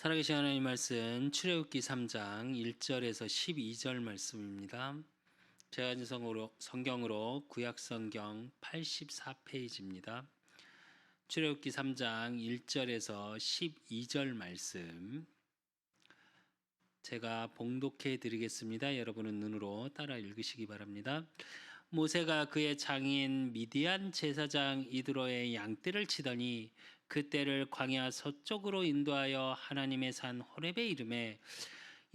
살아계신 하나님 말씀 출애굽기 3장 1절에서 12절 말씀입니다. 제가 가진 성경으로 구약 성경 84페이지입니다. 출애굽기 3장 1절에서 12절 말씀 제가 봉독해 드리겠습니다. 여러분은 눈으로 따라 읽으시기 바랍니다. 모세가 그의 장인 미디안 제사장 이드로의 양떼를 치더니 그 떼를 광야 서쪽으로 인도하여 하나님의 산 호렙에 이르매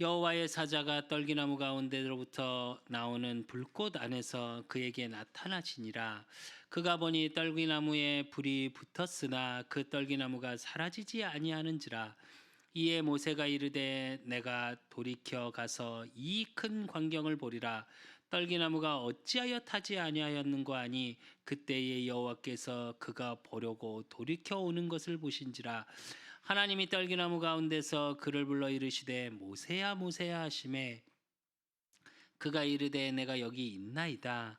여호와의 사자가 떨기나무 가운데로부터 나오는 불꽃 안에서 그에게 나타나시니라. 그가 보니 떨기나무에 불이 붙었으나 그 떨기나무가 사라지지 아니하는지라. 이에 모세가 이르되 내가 돌이켜 가서 이 큰 광경을 보리라. 떨기나무가 어찌하여 타지 아니하였는고 하니 그때에 여호와께서 그가 보려고 돌이켜 오는 것을 보신지라. 하나님이 떨기나무 가운데서 그를 불러 이르시되 모세야 모세야 하시매 그가 이르되 내가 여기 있나이다.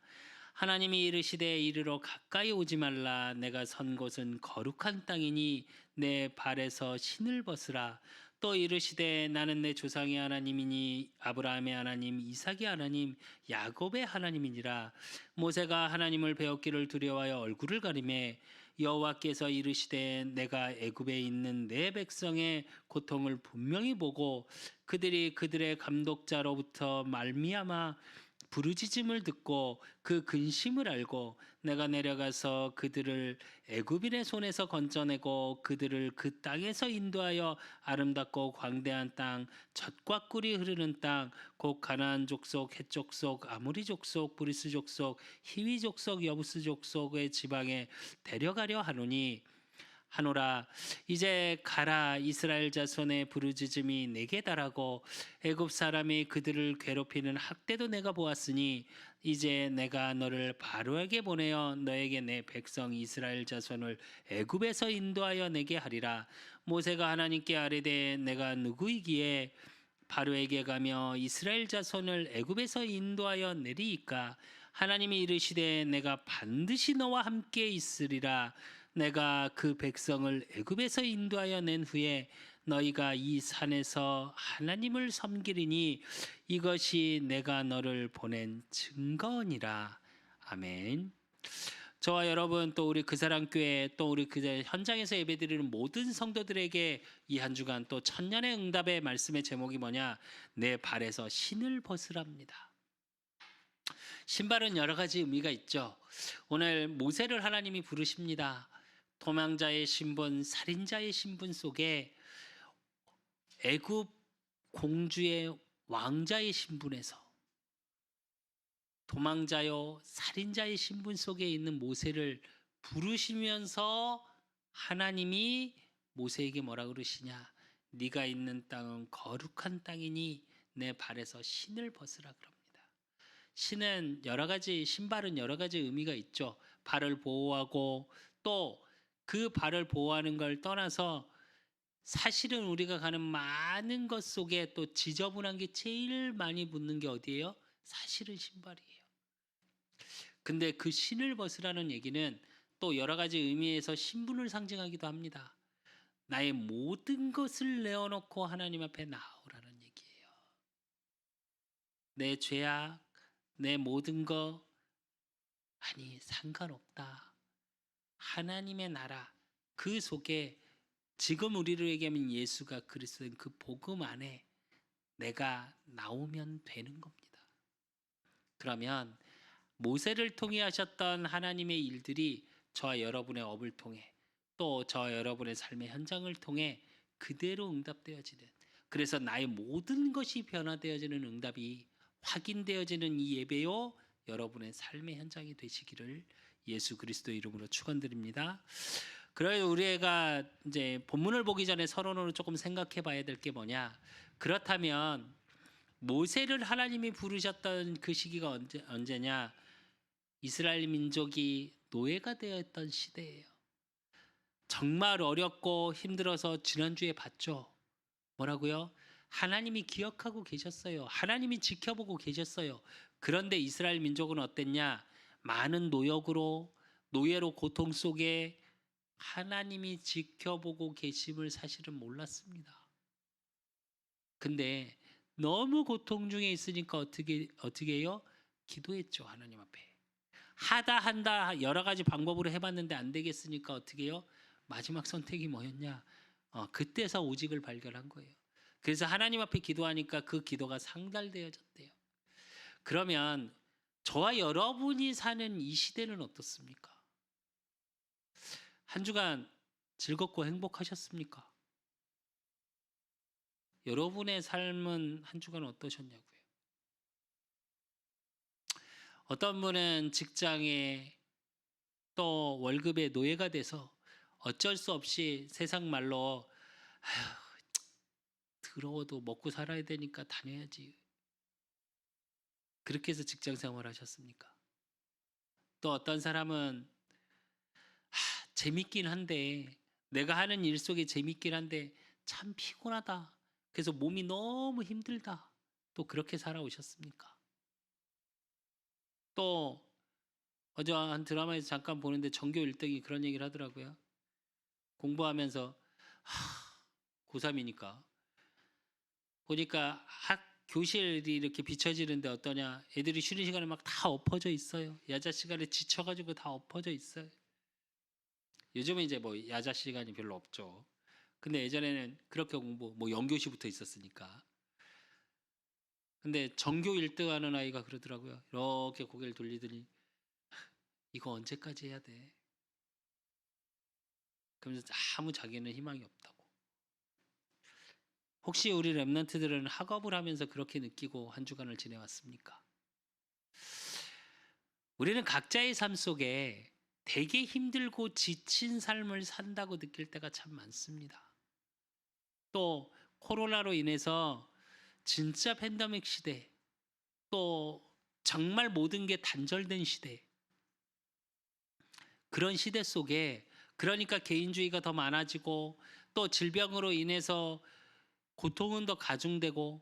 하나님이 이르시되 이르러 가까이 오지 말라. 내가 선 곳은 거룩한 땅이니 내 발에서 신을 벗으라. 또 이르시되 나는 내 조상의 하나님이니 아브라함의 하나님, 이삭의 하나님, 야곱의 하나님이니라. 모세가 하나님을 배웠기를 두려워하여 얼굴을 가리매 여호와께서 이르시되 내가 애굽에 있는 내 백성의 고통을 분명히 보고 그들이 그들의 감독자로부터 말미암아 부르짖음을 듣고 그 근심을 알고 내가 내려가서 그들을 애굽인의 손에서 건져내고 그들을 그 땅에서 인도하여 아름답고 광대한 땅, 젖과 꿀이 흐르는 땅, 곧 가나안 족속, 헷 족속, 아모리 족속, 브리스 족속, 히위 족속, 여부스 족속의 지방에 데려가려 하노라. 이제 가라. 이스라엘 자손의 부르짖음이 내게 달하고 애굽 사람이 그들을 괴롭히는 학대도 내가 보았으니 이제 내가 너를 바로에게 보내어 너에게 내 백성 이스라엘 자손을 애굽에서 인도하여 내게 하리라. 모세가 하나님께 아뢰되 내가 누구이기에 바로에게 가며 이스라엘 자손을 애굽에서 인도하여 내리이까. 하나님이 이르시되 내가 반드시 너와 함께 있으리라. 내가 그 백성을 애굽에서 인도하여 낸 후에 너희가 이 산에서 하나님을 섬기리니 이것이 내가 너를 보낸 증거니라. 아멘. 저와 여러분 또 우리 그사랑교회 또 우리 그 현장에서 예배드리는 모든 성도들에게 이 한 주간 또 천년의 응답의 말씀의 제목이 뭐냐? 내 발에서 신을 벗으랍니다. 신발은 여러 가지 의미가 있죠. 오늘 모세를 하나님이 부르십니다. 도망자의 신분, 살인자의 신분 속에 애굽 공주의 왕자의 신분에서 도망자요 살인자의 신분 속에 있는 모세를 부르시면서 하나님이 모세에게 뭐라 그러시냐? 네가 있는 땅은 거룩한 땅이니 내 발에서 신을 벗으라 그럽니다. 신은 여러 가지 신발은 여러 가지 의미가 있죠. 발을 보호하고 또 그 발을 보호하는 걸 떠나서 사실은 우리가 가는 많은 것 속에 또 지저분한 게 제일 많이 붙는 게 어디예요? 사실은 신발이에요. 근데 그 신을 벗으라는 얘기는 또 여러 가지 의미에서 신분을 상징하기도 합니다. 나의 모든 것을 내어놓고 하나님 앞에 나오라는 얘기예요. 내 죄악, 내 모든 거 아니 상관없다. 하나님의 나라 그 속에 지금 우리를 얘기하면 예수가 그리스도인 그 복음 안에 내가 나오면 되는 겁니다. 그러면 모세를 통해 하셨던 하나님의 일들이 저와 여러분의 업을 통해 또 저와 여러분의 삶의 현장을 통해 그대로 응답되어지는, 그래서 나의 모든 것이 변화되어지는 응답이 확인되어지는 이 예배요 여러분의 삶의 현장이 되시기를 예수 그리스도 이름으로 축원드립니다. 그래서 우리가 이제 본문을 보기 전에 서론으로 조금 생각해 봐야 될 게 뭐냐? 그렇다면 모세를 하나님이 부르셨던 그 시기가 언제냐? 이스라엘 민족이 노예가 되었던 시대예요. 정말 어렵고 힘들어서 지난주에 봤죠. 뭐라고요? 하나님이 기억하고 계셨어요. 하나님이 지켜보고 계셨어요. 그런데 이스라엘 민족은 어땠냐? 많은 노예로 고통 속에 하나님이 지켜보고 계심을 사실은 몰랐습니다. 근데 너무 고통 중에 있으니까 어떻게 해요? 기도했죠. 하나님 앞에. 하다 한다 여러 가지 방법으로 해봤는데 안 되겠으니까 어떻게 해요? 마지막 선택이 뭐였냐? 그때서 오직을 발견한 거예요. 그래서 하나님 앞에 기도하니까 그 기도가 상달되어졌대요. 그러면 저와 여러분이 사는 이 시대는 어떻습니까? 한 주간 즐겁고 행복하셨습니까? 여러분의 삶은 한 주간 어떠셨냐고요? 어떤 분은 직장에 또 월급의 노예가 돼서 어쩔 수 없이 세상 말로 아휴, 더러워도 먹고 살아야 되니까 다녀야지. 그렇게 해서 직장 생활 하셨습니까? 또 어떤 사람은 재밌긴 한데 내가 하는 일 속에 재밌긴 한데 참 피곤하다. 그래서 몸이 너무 힘들다. 또 그렇게 살아오셨습니까? 또 어제 한 드라마에서 잠깐 보는데 전교 1등이 그런 얘기를 하더라고요. 공부하면서 고3이니까 보니까 교실이 이렇게 비춰지는데 어떠냐. 애들이 쉬는 시간에 막 다 엎어져 있어요. 야자 시간에 지쳐가지고 다 엎어져 있어요. 요즘은 이제 뭐 야자 시간이 별로 없죠. 근데 예전에는 그렇게 공부, 뭐 연교시부터 있었으니까. 근데 전교 1등 하는 아이가 그러더라고요. 이렇게 고개를 돌리더니 이거 언제까지 해야 돼? 그러면서 아무 자기는 희망이 없다고. 혹시 우리 랩런트들은 학업을 하면서 그렇게 느끼고 한 주간을 지내왔습니까? 우리는 각자의 삶 속에 되게 힘들고 지친 삶을 산다고 느낄 때가 참 많습니다. 또 코로나로 인해서 진짜 팬데믹 시대, 또 정말 모든 게 단절된 시대, 그런 시대 속에 그러니까 개인주의가 더 많아지고 또 질병으로 인해서 고통은 더 가중되고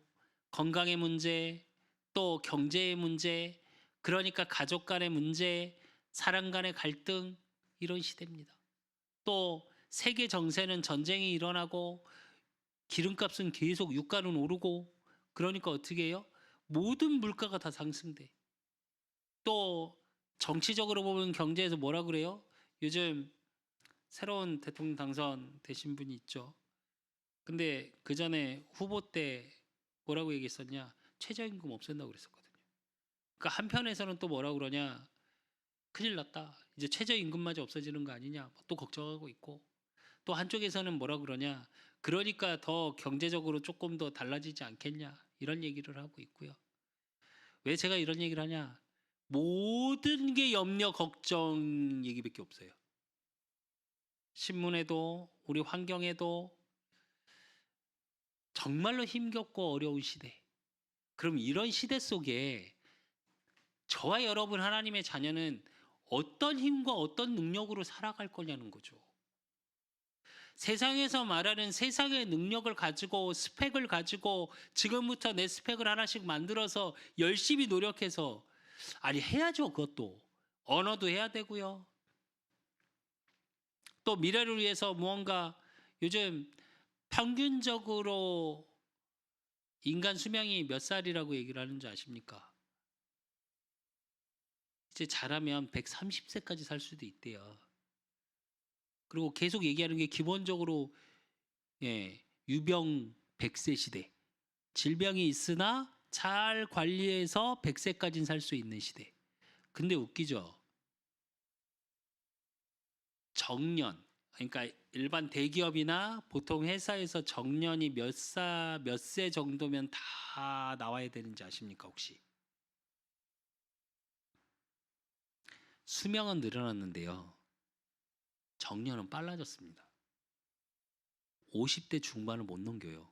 건강의 문제, 또 경제의 문제, 그러니까 가족 간의 문제, 사람 간의 갈등 이런 시대입니다. 또 세계 정세는 전쟁이 일어나고 기름값은 계속 유가는 오르고 그러니까 어떻게 해요? 모든 물가가 다 상승돼. 또 정치적으로 보면 경제에서 뭐라 그래요? 요즘 새로운 대통령 당선되신 분이 있죠. 근데 그 전에 후보 때 뭐라고 얘기했었냐? 최저임금 없앤다고 그랬었거든요. 그러니까 한편에서는 또 뭐라고 그러냐? 큰일 났다. 이제 최저임금마저 없어지는 거 아니냐? 또 걱정하고 있고. 또 한쪽에서는 뭐라 그러냐? 그러니까 더 경제적으로 조금 더 달라지지 않겠냐? 이런 얘기를 하고 있고요. 왜 제가 이런 얘기를 하냐? 모든 게 염려, 걱정 얘기밖에 없어요. 신문에도 우리 환경에도 정말로 힘겹고 어려운 시대. 그럼 이런 시대 속에 저와 여러분 하나님의 자녀는 어떤 힘과 어떤 능력으로 살아갈 거냐는 거죠. 세상에서 말하는 세상의 능력을 가지고 스펙을 가지고 지금부터 내 스펙을 하나씩 만들어서 열심히 노력해서 아니 해야죠. 그것도 언어도 해야 되고요. 또 미래를 위해서 무언가 요즘 평균적으로 인간 수명이 몇 살이라고 얘기를 하는지 아십니까? 이제 잘하면 130세까지 살 수도 있대요. 그리고 계속 얘기하는 게 기본적으로 유병 100세 시대. 질병이 있으나 잘 관리해서 100세까지는 살 수 있는 시대. 근데 웃기죠. 정년. 그러니까 일반 대기업이나 보통 회사에서 정년이 몇 세 정도면 다 나와야 되는지 아십니까, 혹시? 수명은 늘어났는데요. 정년은 빨라졌습니다. 50대 중반을 못 넘겨요.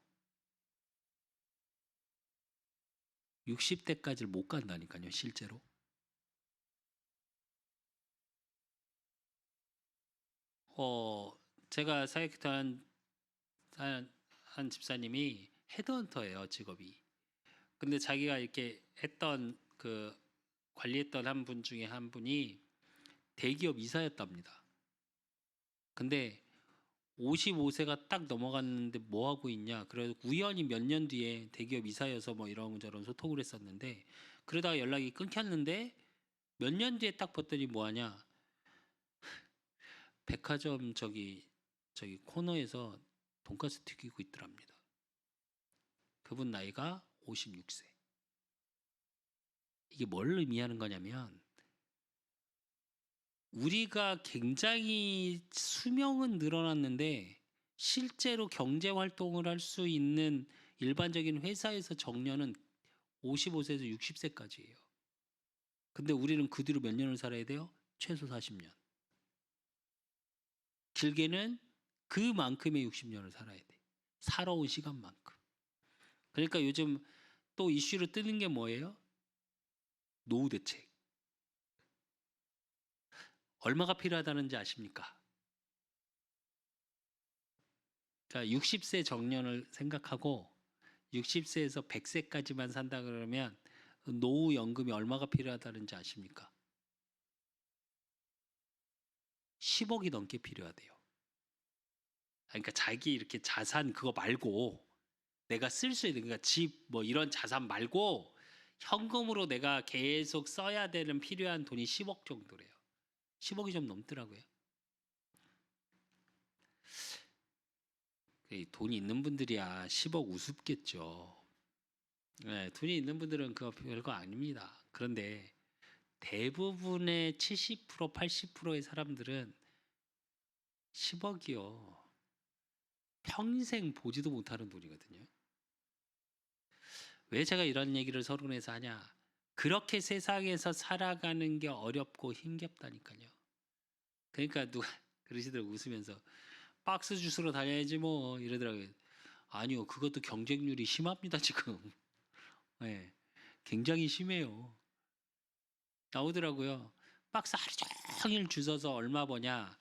60대까지를 못 간다니까요, 실제로. 제가 사역했던 한 집사님이 헤드헌터예요, 직업이. 근데 자기가 이렇게 했던 관리했던 한 분 중에 한 분이 대기업 이사였답니다. 근데 55세가 딱 넘어갔는데 뭐 하고 있냐? 그래서 우연히 몇 년 뒤에 대기업 이사여서 뭐 이런저런 소통을 했었는데 그러다가 연락이 끊겼는데 몇 년 뒤에 딱 봤더니 뭐 하냐? 백화점 저기 코너에서 돈가스 튀기고 있더랍니다. 그분 나이가 56세. 이게 뭘 의미하는 거냐면 우리가 굉장히 수명은 늘어났는데 실제로 경제 활동을 할 수 있는 일반적인 회사에서 정년은 55세에서 60세까지예요. 근데 우리는 그 뒤로 몇 년을 살아야 돼요? 최소 40년. 길게는 그만큼의 60년을 살아야 돼. 살아온 시간만큼. 그러니까 요즘 또 이슈로 뜨는 게 뭐예요? 노후 대책. 얼마가 필요하다는지 아십니까? 그러니까 60세 정년을 생각하고 60세에서 100세까지만 산다 그러면 노후 연금이 얼마가 필요하다는지 아십니까? 10억이 넘게 필요하대요. 그러니까 자기 이렇게 자산 그거 말고 내가 쓸 수 있는 그러니까 집 뭐 이런 자산 말고 현금으로 내가 계속 써야 되는 필요한 돈이 10억 정도래요. 10억이 좀 넘더라고요. 돈이 있는 분들이야 10억 우습겠죠. 네, 돈이 있는 분들은 그거 별거 아닙니다. 그런데 대부분의 70% 80%의 사람들은 10억이요. 평생 보지도 못하는 돈이거든요. 왜 제가 이런 얘기를 서론에서 하냐? 그렇게 세상에서 살아가는 게 어렵고 힘겹다니까요. 그러니까 누가 그러시더라고 웃으면서 박스 주스로 다녀야지 뭐 이러더라고요. 아니요, 그것도 경쟁률이 심합니다 지금. 네, 굉장히 심해요. 나오더라고요. 박스 하루 종일 주워서 얼마 버냐?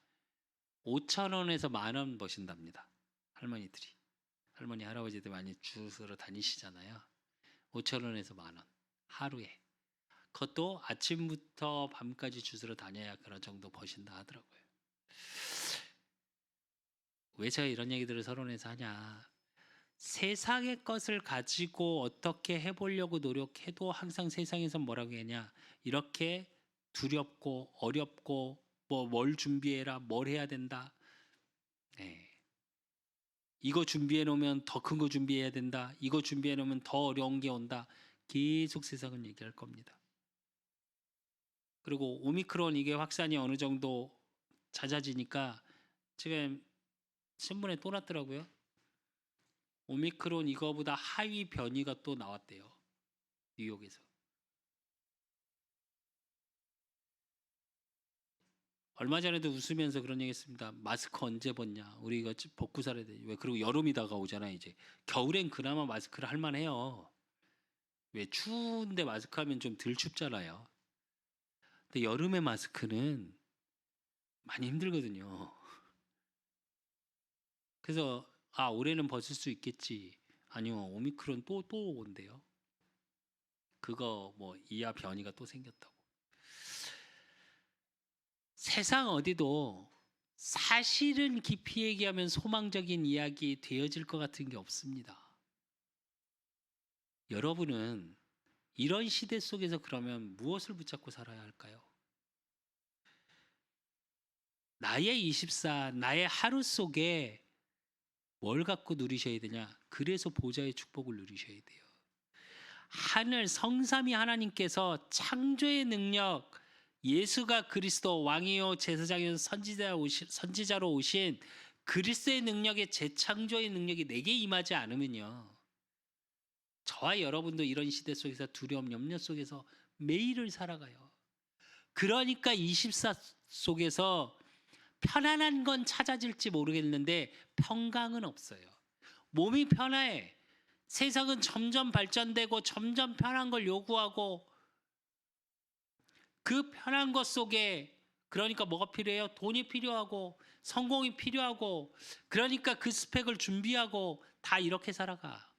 5천 원에서 10,000원 버신답니다. 할머니들이. 할머니 할아버지들 많이 주스러 다니시잖아요. 5천 원에서 10,000원 하루에. 그것도 아침부터 밤까지 주스러 다녀야 그런 정도 버신다 하더라고요. 왜 제가 이런 얘기들을 서론에서 하냐? 세상의 것을 가지고 어떻게 해보려고 노력해도 항상 세상에서 뭐라고 했냐? 이렇게 두렵고 어렵고 뭐 뭘 준비해라, 뭘 해야 된다. 네. 이거 준비해 놓으면 더 큰 거 준비해야 된다. 이거 준비해 놓으면 더 어려운 게 온다. 계속 세상은 얘기할 겁니다. 그리고 오미크론 이게 확산이 어느 정도 잦아지니까 지금 신문에 또 났더라고요. 오미크론 이거보다 하위 변이가 또 나왔대요. 뉴욕에서. 얼마 전에도 웃으면서 그런 얘기 했습니다. 마스크 언제 벗냐? 우리 이거 벗고 살아야 돼. 왜? 그리고 여름이 다가오잖아 이제. 겨울엔 그나마 마스크를 할 만해요. 왜? 추운데 마스크 하면 좀 덜 춥잖아요. 근데 여름에 마스크는 많이 힘들거든요. 그래서 올해는 벗을 수 있겠지. 아니요, 오미크론 또 온대요. 그거 뭐 이하 변이가 또 생겼다고. 세상 어디도 사실은 깊이 얘기하면 소망적인 이야기 되어질 것 같은 게 없습니다. 여러분은 이런 시대 속에서 그러면 무엇을 붙잡고 살아야 할까요? 나의 24, 나의 하루 속에 뭘 갖고 누리셔야 되냐? 그래서 보좌의 축복을 누리셔야 돼요. 하늘 성삼위 하나님께서 창조의 능력, 예수가 그리스도 왕이요 제사장이요 선지자로 오신 그리스도의 능력의 재창조의 능력이 내게 임하지 않으면요. 저와 여러분도 이런 시대 속에서 두려움, 염려 속에서 매일을 살아가요. 그러니까 24 속에서 편안한 건 찾아질지 모르겠는데 평강은 없어요. 몸이 편해. 세상은 점점 발전되고 점점 편한 걸 요구하고 그 편한 것 속에 그러니까 뭐가 필요해요? 돈이 필요하고 성공이 필요하고 그러니까 그 스펙을 준비하고 다 이렇게 살아가.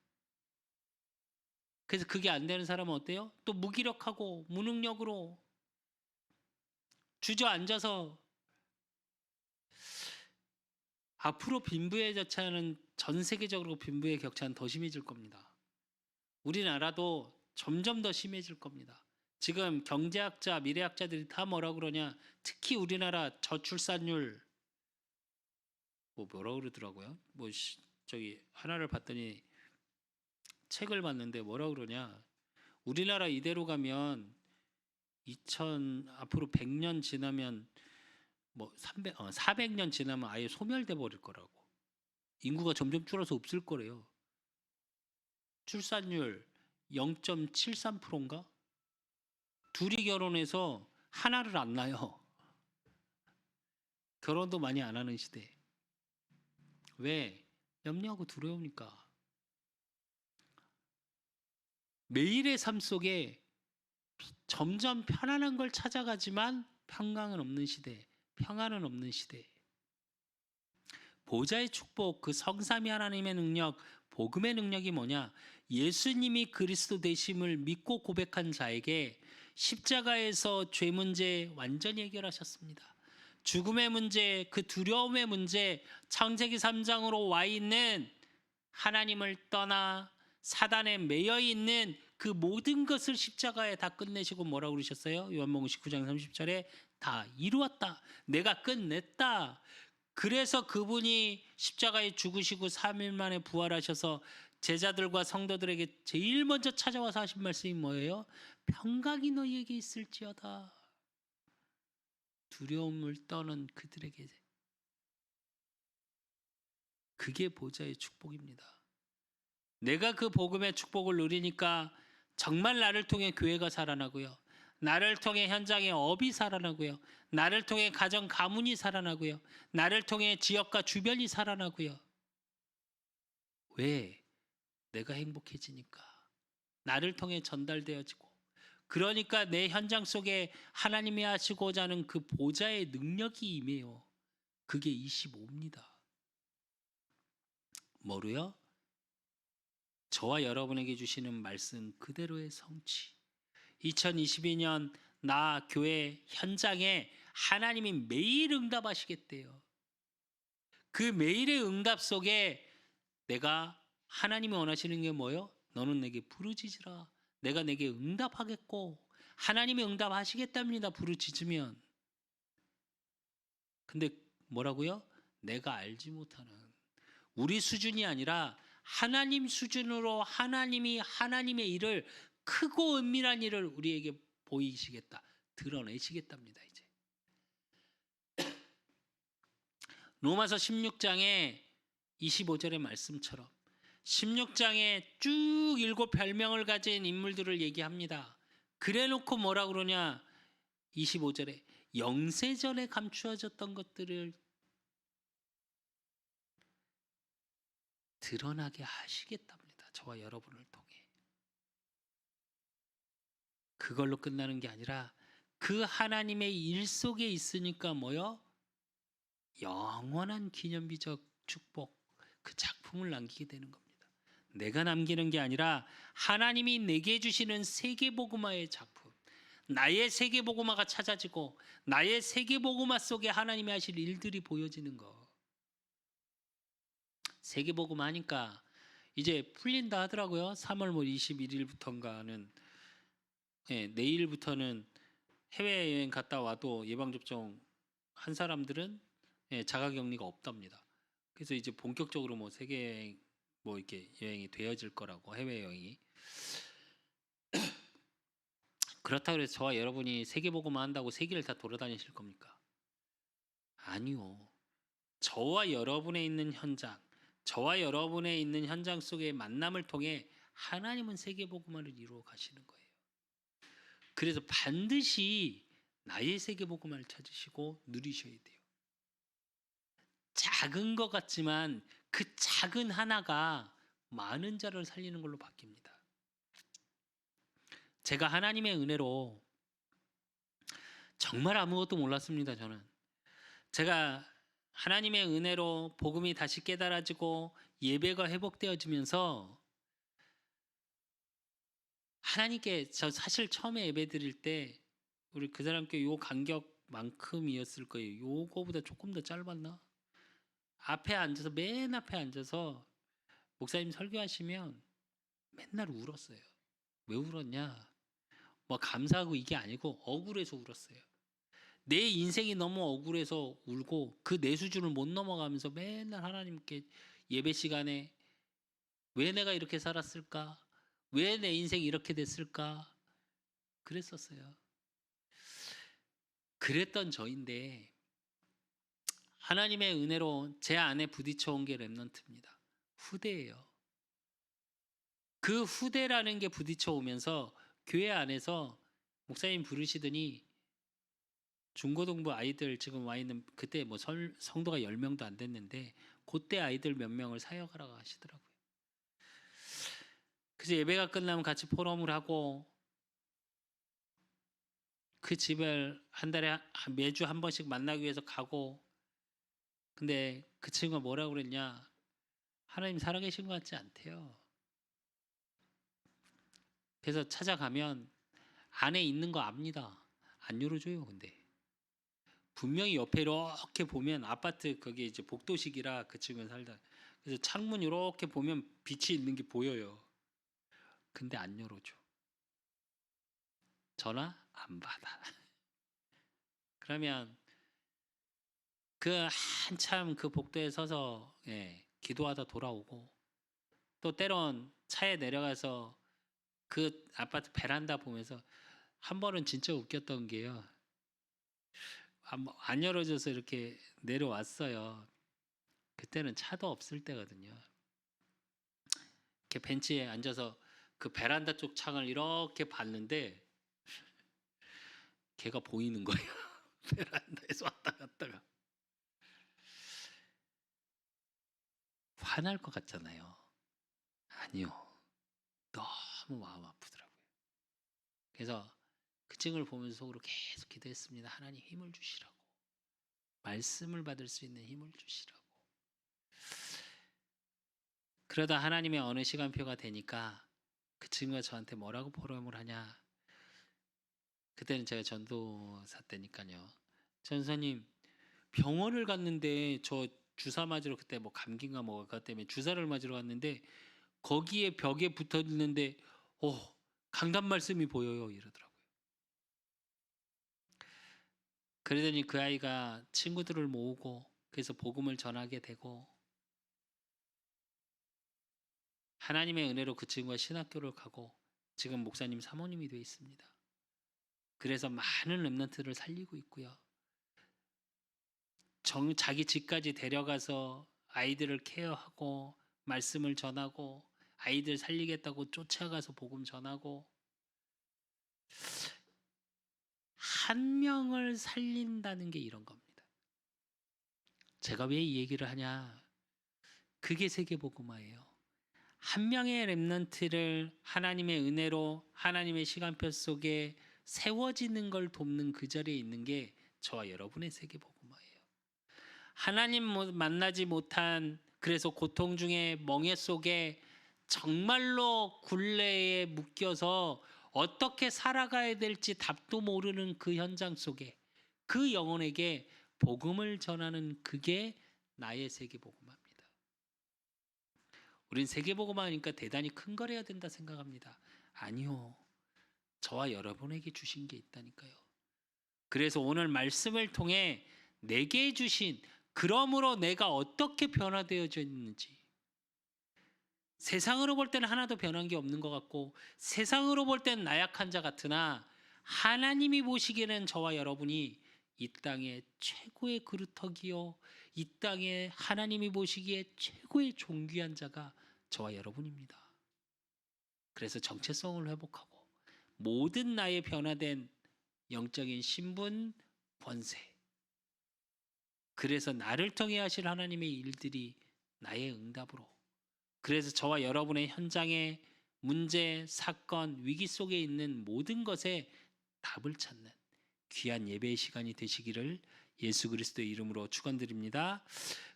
그래서 그게 안 되는 사람은 어때요? 또 무기력하고 무능력으로 주저앉아서 앞으로 빈부의 격차는 전 세계적으로 빈부의 격차는 더 심해질 겁니다. 우리나라도 점점 더 심해질 겁니다. 지금 경제학자, 미래학자들이 다 뭐라 그러냐? 특히 우리나라 저출산율 뭐라 그러더라고요. 저기 하나를 봤더니 책을 봤는데 뭐라 그러냐? 우리나라 이대로 가면 앞으로 100년 지나면 뭐 400년 지나면 아예 소멸돼 버릴 거라고. 인구가 점점 줄어서 없을 거래요. 출산율 0.73%인가? 둘이 결혼해서 하나를 안 낳아요. 결혼도 많이 안 하는 시대. 왜? 염려하고 두려우니까. 매일의 삶 속에 점점 편안한 걸 찾아가지만 평강은 없는 시대, 평안은 없는 시대. 보좌의 축복, 그 성삼위 하나님의 능력, 복음의 능력이 뭐냐? 예수님이 그리스도 되심을 믿고 고백한 자에게 십자가에서 죄 문제 완전히 해결하셨습니다. 죽음의 문제, 그 두려움의 문제, 창세기 3장으로 와 있는 하나님을 떠나 사단에 매여 있는 그 모든 것을 십자가에 다 끝내시고 뭐라고 그러셨어요? 요한복음 19장 30절에 다 이루었다. 내가 끝냈다. 그래서 그분이 십자가에 죽으시고 3일 만에 부활하셔서 제자들과 성도들에게 제일 먼저 찾아와서 하신 말씀이 뭐예요? 평강이 너희에게 있을지어다. 두려움을 떠는 그들에게. 그게 보좌의 축복입니다. 내가 그 복음의 축복을 누리니까 정말 나를 통해 교회가 살아나고요. 나를 통해 현장의 업이 살아나고요. 나를 통해 가정 가문이 살아나고요. 나를 통해 지역과 주변이 살아나고요. 왜? 내가 행복해지니까. 나를 통해 전달되어지고. 그러니까 내 현장 속에 하나님이 하시고자 하는 그 보좌의 능력이 임해요. 그게 25입니다. 뭐로요? 저와 여러분에게 주시는 말씀 그대로의 성취. 2022년 나 교회 현장에 하나님이 매일 응답하시겠대요. 그 매일의 응답 속에 내가 하나님이 원하시는 게 뭐요? 너는 내게 부르짖으라. 내가 내게 응답하겠고 하나님이 응답하시겠답니다. 부르짖으면. 근데 뭐라고요? 내가 알지 못하는 우리 수준이 아니라 하나님 수준으로 하나님이 하나님의 일을 크고 은밀한 일을 우리에게 보이시겠다. 드러내시겠답니다. 이제 로마서 16장에 25절의 말씀처럼 16장에 쭉 7 별명을 가진 인물들을 얘기합니다. 그래놓고 뭐라 그러냐? 25절에 영세전에 감추어졌던 것들을 드러나게 하시겠답니다. 저와 여러분을 통해. 그걸로 끝나는 게 아니라 그 하나님의 일 속에 있으니까 뭐요? 영원한 기념비적 축복, 그 작품을 남기게 되는 겁니다. 내가 남기는 게 아니라 하나님이 내게 주시는 세계복음화의 작품, 나의 세계복음화가 찾아지고 나의 세계복음화 속에 하나님이 하실 일들이 보여지는 거. 세계복음화 하니까 이제 풀린다 하더라고요. 3월 21일부터인가는 내일부터는 해외여행 갔다 와도 예방접종 한 사람들은 자가격리가 없답니다. 그래서 이제 본격적으로 뭐 세계 뭐 이렇게 여행이 되어질 거라고, 해외여행이. 그렇다고 해서 저와 여러분이 세계복음화 한다고 세계를 다 돌아다니실 겁니까? 아니요. 저와 여러분의 있는 현장, 저와 여러분의 있는 현장 속의 만남을 통해 하나님은 세계복음화를 이루어 가시는 거예요. 그래서 반드시 나의 세계복음화를 찾으시고 누리셔야 돼요. 작은 것 같지만 그 작은 하나가 많은 자를 살리는 걸로 바뀝니다. 제가 하나님의 은혜로 정말 아무것도 몰랐습니다. 저는 제가 하나님의 은혜로 복음이 다시 깨달아지고 예배가 회복되어지면서 하나님께, 저 사실 처음에 예배 드릴 때 우리 그 사람께 요 간격만큼이었을 거예요. 요거보다 조금 더 짧았나? 앞에 앉아서 맨 앞에 앉아서 목사님 설교하시면 맨날 울었어요. 왜 울었냐? 뭐 감사하고 이게 아니고 억울해서 울었어요. 내 인생이 너무 억울해서 울고 그 내 수준을 못 넘어가면서 맨날 하나님께 예배 시간에 왜 내가 이렇게 살았을까? 왜 내 인생이 이렇게 됐을까? 그랬었어요. 그랬던 저인데 하나님의 은혜로 제 안에 부딪혀온 게 랩넌트입니다. 후대예요. 그 후대라는 게 부딪혀오면서 교회 안에서 목사님 부르시더니 중고등부 아이들 지금 와 있는 그때 뭐 성도가 10명도 안 됐는데 그때 아이들 몇 명을 사역하라고 하시더라고요. 그래서 예배가 끝나면 같이 포럼을 하고 그 집을 한 달에 매주 한 번씩 만나기 위해서 가고 근데 그 친구가 뭐라고 그랬냐? 하나님 살아계신 것 같지 않대요. 그래서 찾아가면 안에 있는 거 압니다. 안 열어줘요. 근데 분명히 옆에 이렇게 보면 아파트 거기 이제 복도식이라 그 친구는 살다. 그래서 창문 이렇게 보면 빛이 있는 게 보여요. 근데 안 열어줘. 전화 안 받아. 그러면 그 한참 그 복도에 서서 기도하다 돌아오고 또 때론 차에 내려가서 그 아파트 베란다 보면서 한 번은 진짜 웃겼던 게요. 안 열어줘서 이렇게 내려왔어요. 그때는 차도 없을 때거든요. 이렇게 벤치에 앉아서 그 베란다 쪽 창을 이렇게 봤는데 걔가 보이는 거예요. 베란다에서 왔다 갔다가. 화날 것 같잖아요. 아니요. 너무 마음 아프더라고요. 그래서 그 층을 보면서 속으로 계속 기도했습니다. 하나님 힘을 주시라고. 말씀을 받을 수 있는 힘을 주시라고. 그러다 하나님의 어느 시간표가 되니까 그 친구가 저한테 뭐라고 포럼을 하냐. 그때는 제가 전도사 때니까요. 전사님 병원을 갔는데 저 주사 맞으러 그때 뭐 감기인가 뭐 그것 때문에 주사를 맞으러 갔는데 거기에 벽에 붙어 있는데 강단 말씀이 보여요 이러더라고요. 그러더니 그 아이가 친구들을 모으고 그래서 복음을 전하게 되고 하나님의 은혜로 그 친구가 신학교를 가고 지금 목사님 사모님이 되어 있습니다. 그래서 많은 렘넌트를 살리고 있고요. 자기 집까지 데려가서 아이들을 케어하고 말씀을 전하고 아이들 살리겠다고 쫓아가서 복음 전하고 한 명을 살린다는 게 이런 겁니다. 제가 왜 이 얘기를 하냐? 그게 세계복음화예요. 한 명의 렘넌트를 하나님의 은혜로 하나님의 시간표 속에 세워지는 걸 돕는 그 자리에 있는 게 저와 여러분의 세계복음화예요. 하나님 만나지 못한 그래서 고통 중에 멍해 속에 정말로 굴레에 묶여서 어떻게 살아가야 될지 답도 모르는 그 현장 속에 그 영혼에게 복음을 전하는 그게 나의 세계복음화입니다. 우린 세계복음화니까 대단히 큰 걸 해야 된다 생각합니다. 아니요. 저와 여러분에게 주신 게 있다니까요. 그래서 오늘 말씀을 통해 내게 주신 그러므로 내가 어떻게 변화되어져 있는지 세상으로 볼 때는 하나도 변한 게 없는 것 같고 세상으로 볼 때는 나약한 자 같으나 하나님이 보시기에는 저와 여러분이 이 땅의 최고의 그루터기요 이 땅에 하나님이 보시기에 최고의 존귀한 자가 저와 여러분입니다. 그래서 정체성을 회복하고 모든 나의 변화된 영적인 신분, 권세 그래서 나를 통해 하실 하나님의 일들이 나의 응답으로 그래서 저와 여러분의 현장의 문제, 사건, 위기 속에 있는 모든 것에 답을 찾는 귀한 예배의 시간이 되시기를 예수 그리스도의 이름으로 축원드립니다.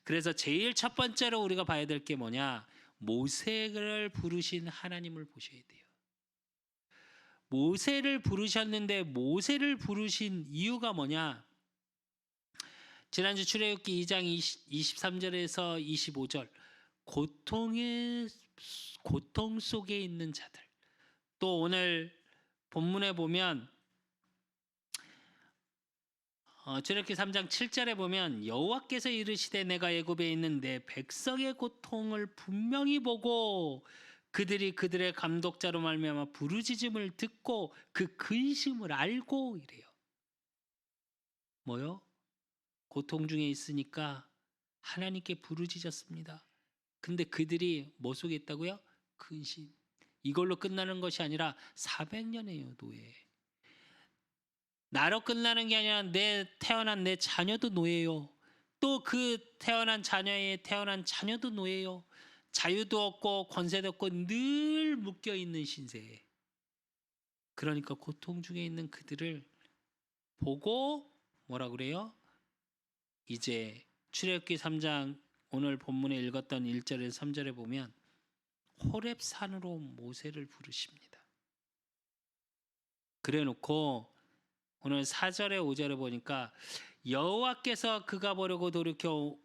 그래서 제일 첫 번째로 우리가 봐야 될 게 뭐냐? 모세를 부르신 하나님을 보셔야 돼요. 모세를 부르셨는데 모세를 부르신 이유가 뭐냐? 지난주 출애굽기 2장 23절에서 25절 고통 속에 있는 자들. 또 오늘 본문에 보면 출애굽기 3장 7절에 보면 여호와께서 이르시되 내가 애굽에 있는 내 백성의 고통을 분명히 보고 그들이 그들의 감독자로 말미암아 부르짖음을 듣고 그 근심을 알고 이래요. 뭐요? 고통 중에 있으니까 하나님께 부르짖었습니다. 근데 그들이 뭐 속에 있다고요? 근심. 이걸로 끝나는 것이 아니라 400년이에요, 노예. 나로 끝나는 게 아니라 태어난 내 자녀도 노예요. 또 그 태어난 자녀도 노예요. 자유도 없고 권세도 없고 늘 묶여 있는 신세에. 그러니까 고통 중에 있는 그들을 보고 뭐라 그래요? 이제 출애굽기 3장 오늘 본문에 읽었던 1절에서 3절에 보면 호렙산으로 모세를 부르십니다. 그래놓고 오늘 4절에 5절에 보니까 여호와께서 그가 보려고 돌이켜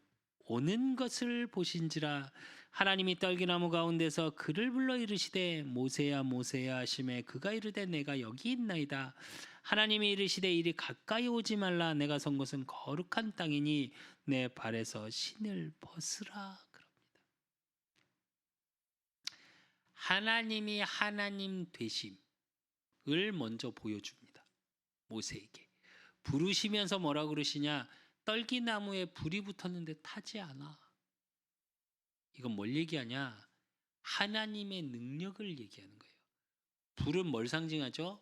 오는 것을 보신지라 하나님이 떨기나무 가운데서 그를 불러 이르시되 모세야 모세야 하시매 그가 이르되 내가 여기 있나이다. 하나님이 이르시되 이리 가까이 오지 말라. 내가 선 곳은 거룩한 땅이니 내 발에서 신을 벗으라. 그럽니다. 하나님이 하나님 되심을 먼저 보여줍니다. 모세에게. 부르시면서 뭐라 그러시냐? 떨기나무에 불이 붙었는데 타지 않아. 이건 뭘 얘기하냐? 하나님의 능력을 얘기하는 거예요. 불은 뭘 상징하죠?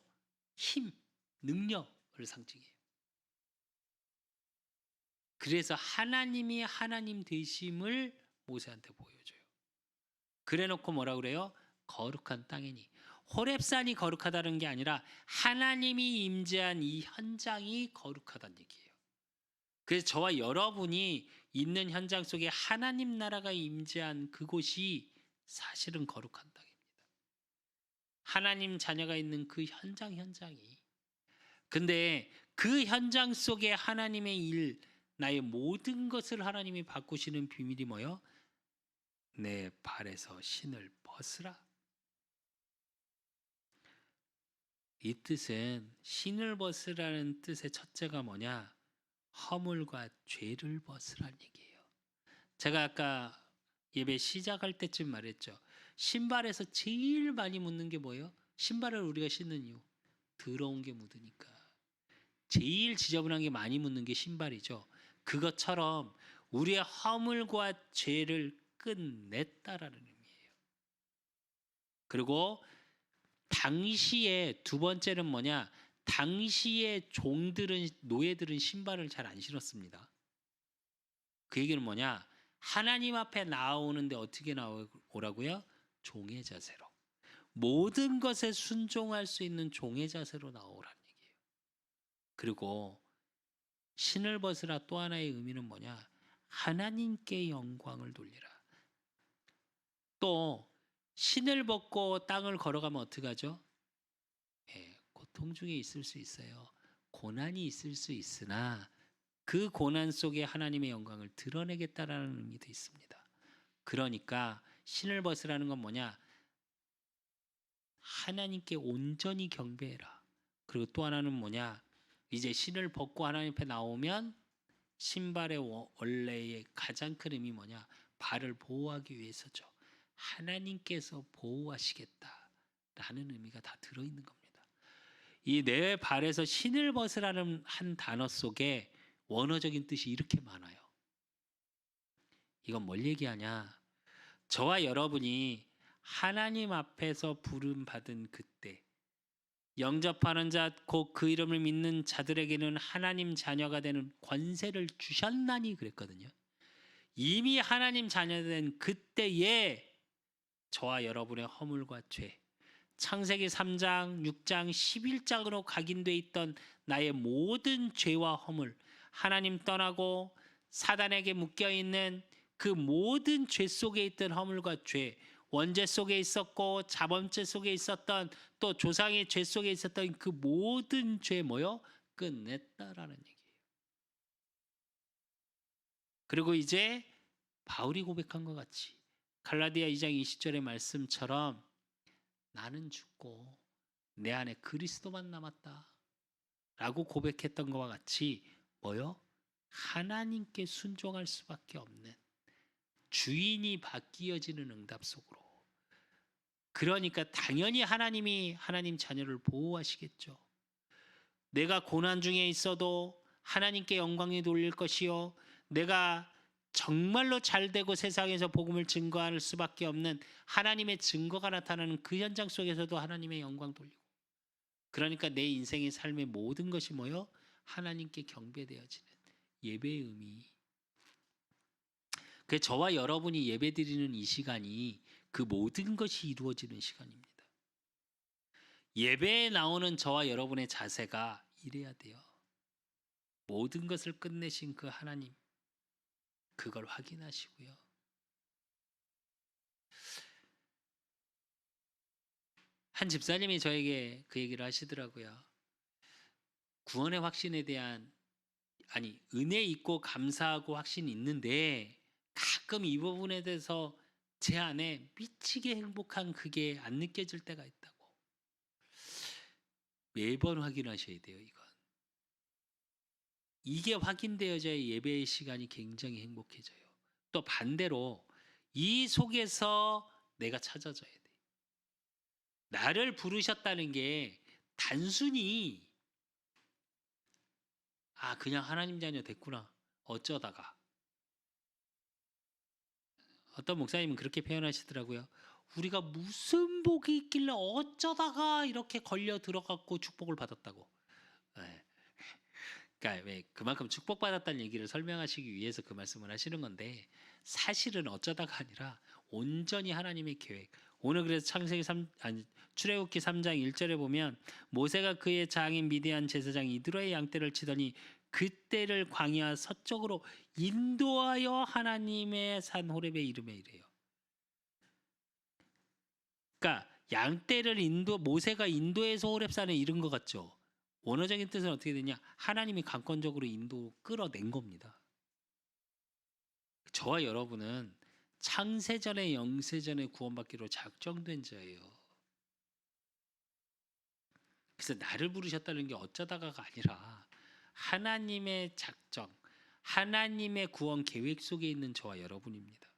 힘, 능력을 상징해요. 그래서 하나님이 하나님 되심을 모세한테 보여줘요. 그래놓고 뭐라 그래요? 거룩한 땅이니. 호렙산이 거룩하다는 게 아니라 하나님이 임재한 이 현장이 거룩하다는 얘기예요. 그래서 저와 여러분이 있는 현장 속에 하나님 나라가 임재한 그곳이 사실은 거룩한 땅입니다. 하나님 자녀가 있는 그 현장이. 근데 그 현장 속에 하나님의 일, 나의 모든 것을 하나님이 바꾸시는 비밀이 뭐요? 내 발에서 신을 벗으라. 이 뜻은 신을 벗으라는 뜻의 첫째가 뭐냐? 허물과 죄를 벗으라는 얘기예요. 제가 아까 예배 시작할 때쯤 말했죠. 신발에서 제일 많이 묻는 게 뭐예요? 신발을 우리가 신는 이유. 더러운 게 묻으니까. 제일 지저분한 게 많이 묻는 게 신발이죠. 그것처럼 우리의 허물과 죄를 끝냈다라는 의미예요. 그리고 당시에 두 번째는 뭐냐? 당시에 노예들은 신발을 잘 안 신었습니다. 그 얘기는 뭐냐? 하나님 앞에 나오는데 어떻게 나오라고요? 종의 자세로. 모든 것에 순종할 수 있는 종의 자세로 나오라는 얘기예요. 그리고 신을 벗으라 또 하나의 의미는 뭐냐? 하나님께 영광을 돌리라. 또 신을 벗고 땅을 걸어가면 어떻게 하죠? 고통 중에 있을 수 있어요. 고난이 있을 수 있으나 그 고난 속에 하나님의 영광을 드러내겠다라는 의미도 있습니다. 그러니까 신을 벗으라는 건 뭐냐? 하나님께 온전히 경배해라. 그리고 또 하나는 뭐냐? 이제 신을 벗고 하나님 앞에 나오면 신발의 원래의 가장 큰 의미 뭐냐? 발을 보호하기 위해서죠. 하나님께서 보호하시겠다라는 의미가 다 들어있는 겁니다. 이 내 발에서 신을 벗으라는 한 단어 속에 원어적인 뜻이 이렇게 많아요. 이건 뭘 얘기하냐? 저와 여러분이 하나님 앞에서 부름받은 그때 영접하는 자 곧 그 이름을 믿는 자들에게는 하나님 자녀가 되는 권세를 주셨나니 그랬거든요. 이미 하나님 자녀된 그때에 저와 여러분의 허물과 죄, 창세기 3장, 6장, 11장으로 각인되어 있던 나의 모든 죄와 허물, 하나님 떠나고 사단에게 묶여있는 그 모든 죄 속에 있던 허물과 죄, 원죄 속에 있었고 자범죄 속에 있었던 또 조상의 죄 속에 있었던 그 모든 죄 뭐요? 끝냈다라는 얘기예요. 그리고 이제 바울이 고백한 것 같이 갈라디아 2장 20절의 말씀처럼 나는 죽고 내 안에 그리스도만 남았다 라고 고백했던 것과 같이 뭐요? 하나님께 순종할 수밖에 없는 주인이 바뀌어지는 응답 속으로. 그러니까 당연히 하나님이 하나님 자녀를 보호하시겠죠. 내가 고난 중에 있어도 하나님께 영광이 돌릴 것이요, 내가 정말로 잘되고 세상에서 복음을 증거할 수밖에 없는 하나님의 증거가 나타나는 그 현장 속에서도 하나님의 영광 돌리고, 그러니까 내 인생의 삶의 모든 것이 뭐요? 하나님께 경배되어지는 예배의 의미. 그 저와 여러분이 예배드리는 이 시간이 그 모든 것이 이루어지는 시간입니다. 예배에 나오는 저와 여러분의 자세가 이래야 돼요. 모든 것을 끝내신 그 하나님, 그걸 확인하시고요. 한 집사님이 저에게 그 얘기를 하시더라고요. 구원의 확신에 대한, 은혜 있고 감사하고 확신이 있는데 가끔 이 부분에 대해서 제 안에 미치게 행복한 그게 안 느껴질 때가 있다고. 매번 확인하셔야 돼요, 이건. 이게 확인되어져야 예배의 시간이 굉장히 행복해져요. 또 반대로 이 속에서 내가 찾아져야 돼. 나를 부르셨다는 게 단순히 그냥 하나님 자녀 됐구나, 어쩌다가. 어떤 목사님은 그렇게 표현하시더라고요. 우리가 무슨 복이 있길래 어쩌다가 이렇게 걸려 들어갔고 축복을 받았다고. 네. 그러니까 왜 그만큼 축복받았다는 얘기를 설명하시기 위해서 그 말씀을 하시는 건데, 사실은 어쩌다가 아니라 온전히 하나님의 계획. 오늘 그래서 출애굽기 3장 1절에 보면 모세가 그의 장인 미디안 제사장 이드로의 양떼를 치더니 그때를 광야 서쪽으로 인도하여 하나님의 산 호렙에 이르매 이래요. 그러니까 양떼를 모세가 인도에서 호렙산에 이른 것 같죠. 원어적인 뜻은 어떻게 되냐? 하나님이 강권적으로 끌어낸 겁니다. 저와 여러분은 창세전에 영세전에 구원받기로 작정된 자예요. 그래서 나를 부르셨다는 게 어쩌다가가 아니라 하나님의 작정, 하나님의 구원 계획 속에 있는 저와 여러분입니다.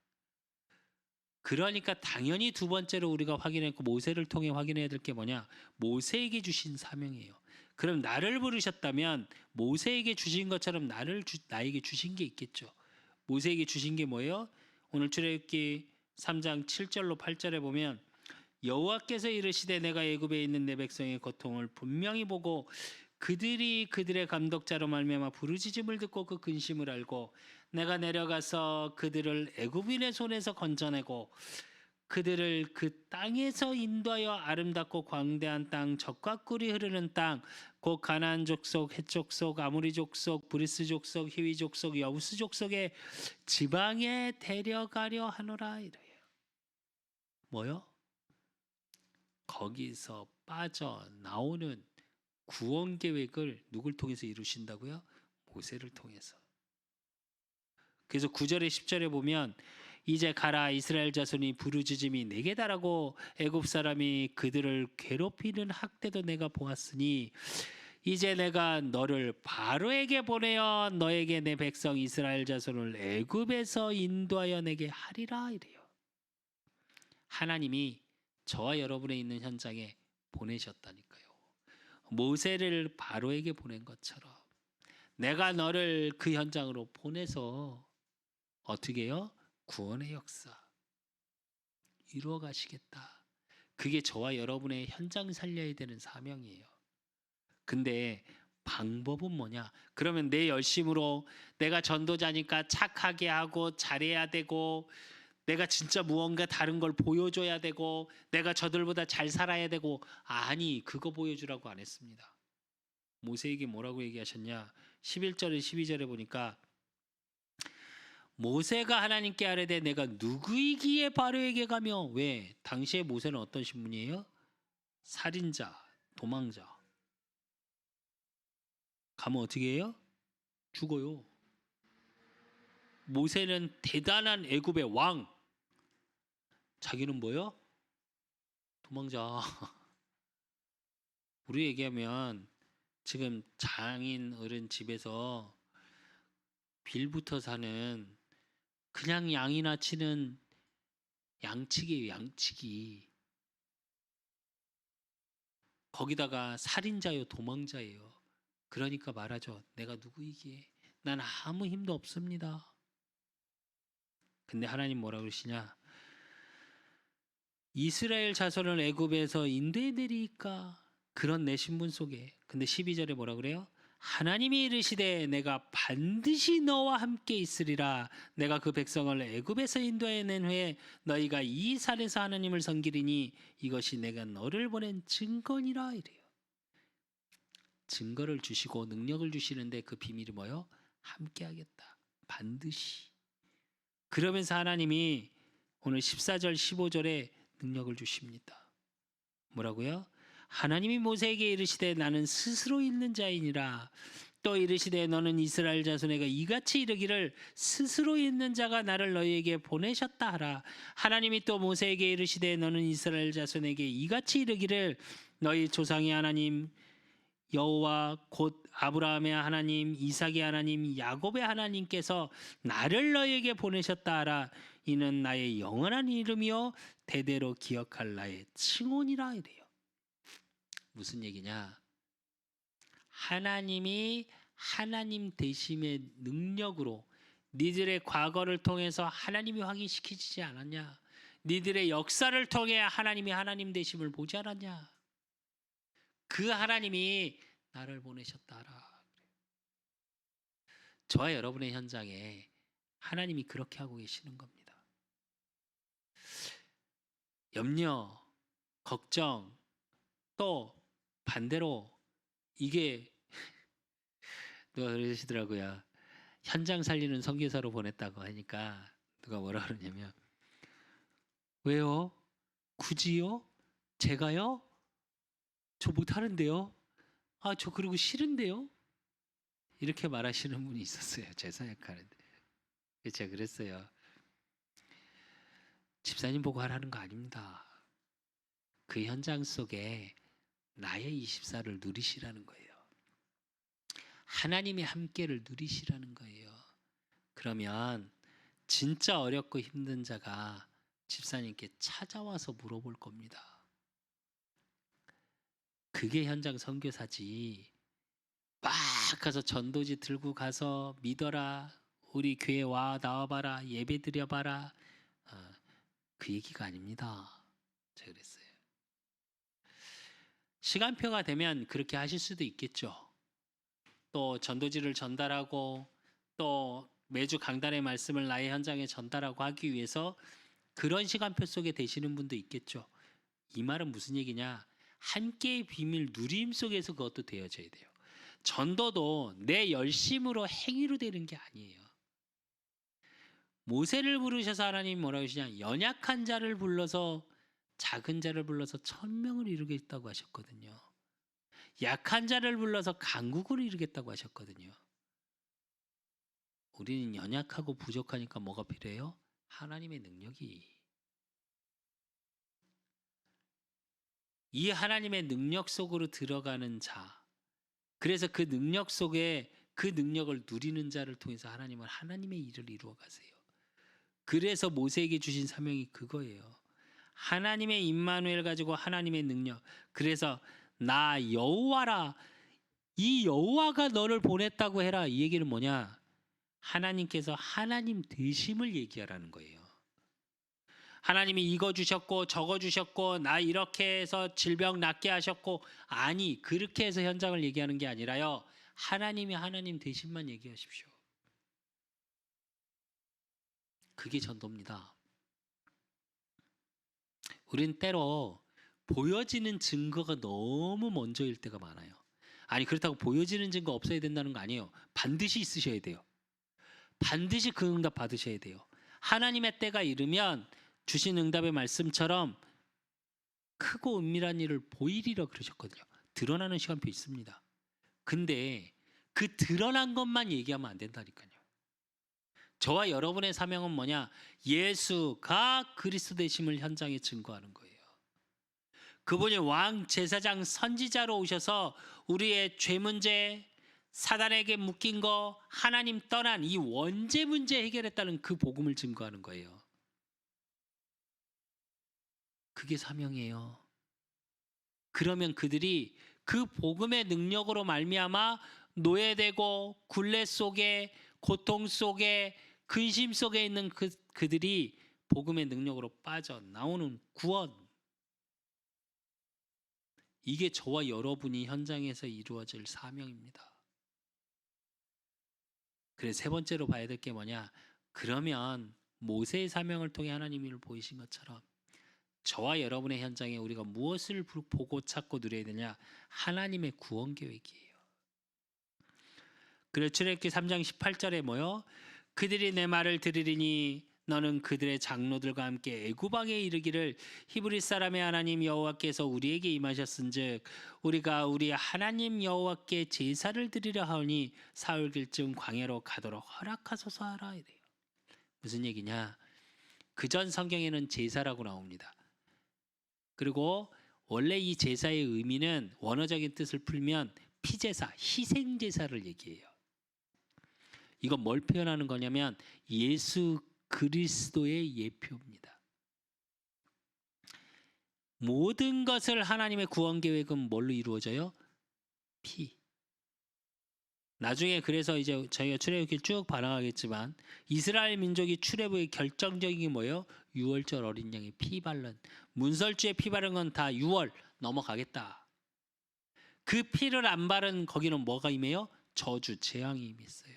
그러니까 당연히 두 번째로 우리가 확인했고 모세를 통해 확인해야 될 게 뭐냐? 모세에게 주신 사명이에요. 그럼 나를 부르셨다면 모세에게 주신 것처럼 나에게 주신 게 있겠죠. 모세에게 주신 게 뭐예요? 오늘 출애굽기 3장 7절로 8절에 보면 여호와께서 이르시되 내가 애굽에 있는 내 백성의 고통을 분명히 보고 그들이 그들의 감독자로 말미암아 부르짖음을 듣고 그 근심을 알고 내가 내려가서 그들을 애굽인의 손에서 건져내고 그들을 그 땅에서 인도하여 아름답고 광대한 땅, 젖과 꿀이 흐르는 땅, 곧 가나안 족속, 헷 족속, 아모리 족속, 브리스 족속, 히위 족속, 여부스 족속의 지방에 데려가려 하노라 이래요. 뭐요? 거기서 빠져나오는 구원 계획을 누굴 통해서 이루신다고요? 모세를 통해서. 그래서 9절에 10절에 보면 이제 가라, 이스라엘 자손이 부르짖음이 내게 달하고 애굽 사람이 그들을 괴롭히는 학대도 내가 보았으니 이제 내가 너를 바로에게 보내어 너에게 내 백성 이스라엘 자손을 애굽에서 인도하여 내게 하리라 이래요. 하나님이 저와 여러분의 있는 현장에 보내셨다니까요. 모세를 바로에게 보낸 것처럼 내가 너를 그 현장으로 보내서 어떻게 해요? 구원의 역사 이루어 가시겠다. 그게 저와 여러분의 현장 살려야 되는 사명이에요. 근데 방법은 뭐냐? 그러면 내 열심으로 내가 전도자니까 착하게 하고 잘해야 되고 내가 진짜 무언가 다른 걸 보여줘야 되고 내가 저들보다 잘 살아야 되고, 아니, 그거 보여주라고 안 했습니다. 모세에게 뭐라고 얘기하셨냐? 11절에 12절에 보니까 모세가 하나님께 아뢰되 내가 누구이기에 바로에게 가며, 왜? 당시에 모세는 어떤 신분이에요? 살인자, 도망자. 가면 어떻게 해요? 죽어요. 모세는 대단한 애굽의 왕. 자기는 뭐요? 도망자. 우리 얘기하면 지금 장인 어른 집에서 빌부터 사는 그냥 양이나 치는 양치기예요, 양치기. 거기다가 살인자요, 도망자예요. 그러니까 말하죠. 내가 누구이기에? 난 아무 힘도 없습니다. 근데 하나님 뭐라 그러시냐? 이스라엘 자손을 애굽에서 인도해 내리까? 그런 내 신분 속에. 근데 12절에 뭐라 그래요? 하나님이 이르시되 내가 반드시 너와 함께 있으리라. 내가 그 백성을 애굽에서 인도해낸 후에 너희가 이 산에서 하나님을 섬기리니 이것이 내가 너를 보낸 증거니라 이래요. 증거를 주시고 능력을 주시는데 그 비밀이 뭐요? 함께 하겠다. 반드시. 그러면서 하나님이 오늘 14절 15절에 능력을 주십니다. 뭐라고요? 하나님이 모세에게 이르시되 나는 스스로 있는 자이니라. 또 이르시되 너는 이스라엘 자손에게 이같이 이르기를 스스로 있는 자가 나를 너희에게 보내셨다 하라. 하나님이 또 모세에게 이르시되 너는 이스라엘 자손에게 이같이 이르기를 너희 조상의 하나님 여호와 곧 아브라함의 하나님 이삭의 하나님 야곱의 하나님께서 나를 너희에게 보내셨다 하라. 이는 나의 영원한 이름이요 대대로 기억할 나의 칭혼이라 이래요. 무슨 얘기냐? 하나님이 하나님 되심의 능력으로 니들의 과거를 통해서 하나님이 확인시키지 않았냐? 니들의 역사를 통해 하나님이 하나님 되심을 보지 않았냐? 그 하나님이 나를 보내셨다 하라. 저와 여러분의 현장에 하나님이 그렇게 하고 계시는 겁니다. 염려, 걱정, 또 반대로 이게 누가 그러시더라고요. 현장 살리는 선교사로 보냈다고 하니까 누가 뭐라 그러냐면 왜요? 굳이요? 제가요? 저 못하는데요? 아, 저 그리고 싫은데요? 이렇게 말하시는 분이 있었어요. 제 사역하는데. 제가 그랬어요. 집사님 보고 하라는 거 아닙니다. 그 현장 속에 나의 24를 누리시라는 거예요. 하나님의 함께를 누리시라는 거예요. 그러면 진짜 어렵고 힘든 자가 집사님께 찾아와서 물어볼 겁니다. 그게 현장 선교사지. 막 가서 전도지 들고 가서 믿어라. 우리 교회 와 나와봐라. 예배 드려봐라. 그 얘기가 아닙니다. 제가 그랬어요. 시간표가 되면 그렇게 하실 수도 있겠죠. 또 전도지를 전달하고 또 매주 강단의 말씀을 나의 현장에 전달하고 하기 위해서 그런 시간표 속에 되시는 분도 있겠죠. 이 말은 무슨 얘기냐? 함께의 비밀 누림 속에서 그것도 되어져야 돼요. 전도도 내 열심으로 행위로 되는 게 아니에요. 모세를 부르셔서 하나님 뭐라고 하시냐? 연약한 자를 불러서 작은 자를 불러서 1000명을 이루겠다고 하셨거든요. 약한 자를 불러서 강국을 이루겠다고 하셨거든요. 우리는 연약하고 부족하니까 뭐가 필요해요? 하나님의 능력이. 이 하나님의 능력 속으로 들어가는 자. 그래서 그 능력 속에 그 능력을 누리는 자를 통해서 하나님은 하나님의 일을 이루어 가세요. 그래서 모세에게 주신 사명이 그거예요. 하나님의 임마누엘 가지고 하나님의 능력. 그래서 나 여호와라. 이 여호와가 너를 보냈다고 해라. 이 얘기는 뭐냐? 하나님께서 하나님 되심을 얘기하라는 거예요. 하나님이 이거 주셨고 저거 주셨고 나 이렇게 해서 질병 낫게 하셨고 아니 그렇게 해서 현장을 얘기하는 게 아니라요. 하나님이 하나님 되심만 얘기하십시오. 그게 전도입니다. 우린 때로 보여지는 증거가 너무 먼저일 때가 많아요. 아니 그렇다고 보여지는 증거 없어야 된다는 거 아니에요. 반드시 있으셔야 돼요. 반드시 그 응답 받으셔야 돼요. 하나님의 때가 이르면 주신 응답의 말씀처럼 크고 은밀한 일을 보이리라 그러셨거든요. 드러나는 시간표 있습니다. 근데 그 드러난 것만 얘기하면 안 된다니까요. 저와 여러분의 사명은 뭐냐? 예수가 그리스도 되심을 현장에 증거하는 거예요. 그분이 왕, 제사장, 선지자로 오셔서 우리의 죄 문제, 사단에게 묶인 거, 하나님 떠난 이 원죄 문제 해결했다는 그 복음을 증거하는 거예요. 그게 사명이에요. 그러면 그들이 그 복음의 능력으로 말미암아 노예되고 굴레 속에, 고통 속에, 근심 속에 있는 그들이 복음의 능력으로 빠져나오는 구원, 이게 저와 여러분이 현장에서 이루어질 사명입니다. 그래서 세 번째로 봐야 될 게 뭐냐? 그러면 모세의 사명을 통해 하나님이 보이신 것처럼 저와 여러분의 현장에 우리가 무엇을 보고 찾고 누려야 되냐? 하나님의 구원 계획이에요. 그래서 출애굽기 3장 18절에 뭐요? 그들이 내 말을 들으리니 너는 그들의 장로들과 함께 애굽 왕에 이르기를 히브리 사람의 하나님 여호와께서 우리에게 임하셨은즉 우리가 우리 하나님 여호와께 제사를 드리려 하오니 사흘길쯤 광야로 가도록 허락하소서 하라 이래요. 무슨 얘기냐? 그전 성경에는 제사라고 나옵니다. 그리고 원래 이 제사의 의미는 원어적인 뜻을 풀면 피제사, 희생제사를 얘기해요. 이건 뭘 표현하는 거냐면 예수 그리스도의 예표입니다. 모든 것을 하나님의 구원 계획은 뭘로 이루어져요? 피. 나중에 그래서 이제 저희가 출애굽기 쭉 반항하겠지만 이스라엘 민족이 출애굽의 결정적인 게 뭐예요? 유월절 어린 양의 피 바른, 문설주에 피 바른 건 다 유월 넘어가겠다. 그 피를 안 바른 거기는 뭐가 임해요? 저주, 재앙이 임했어요.